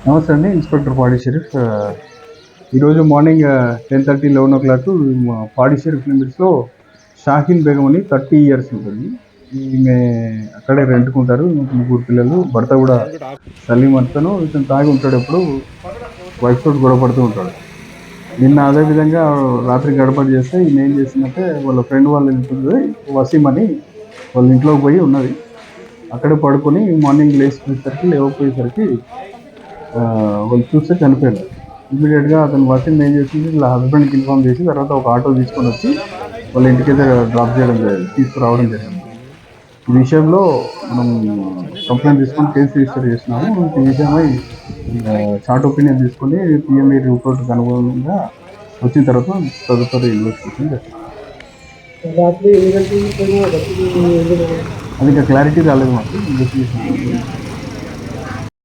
నమస్తే అండి, ఇన్స్పెక్టర్ పాడి షరీఫ్. ఈరోజు మార్నింగ్ 10:30, 11 పాడి షరీఫ్ లిమిట్స్లో షాహీన్ బేగం అని 30 years ఉంటుంది. ఈమె అక్కడే రెంట్కుంటారు. ముగ్గురు పిల్లలు, భర్త కూడా సలీం అతను. ఇతను తాగి ఉంటాడు, ఎప్పుడు వైఫ్ తోటి గొడవ పడుతూ ఉంటాడు. నిన్న అదేవిధంగా రాత్రి గడబడ చేస్తే ఈమె ఏం చేసిందంటే, వాళ్ళ ఫ్రెండ్ వాళ్ళ ఇంట్లో వసీం అని వాళ్ళ ఇంట్లోకి పోయి ఉన్నది. అక్కడే పడుకొని మార్నింగ్ లేవకపోయేసరికి వాళ్ళు చూస్తే చనిపోయారు. ఇమీడియట్గా అతను వసీం ఏం చేసింది, వాళ్ళ హస్బెండ్కి ఇన్ఫార్మ్ చేసి తర్వాత ఒక ఆటో తీసుకొని వచ్చి వాళ్ళ ఇంటికైతే తీసుకురావడం జరిగింది. ఈ విషయంలో మనం కంప్లైంట్ తీసుకొని కేసు రిజిస్టర్ చేసినాము. ఈ విషయమై షార్ట్ ఒపీనియన్ తీసుకొని పిఎంఈ రిపోర్ట్కి అనుగుణంగా వచ్చిన తర్వాత తదుపరి ఇన్వెస్టిగేషన్ చేస్తాం. అది ఇంకా క్లారిటీ రాలేదు మాకు. ఇన్వెస్టిగేషన్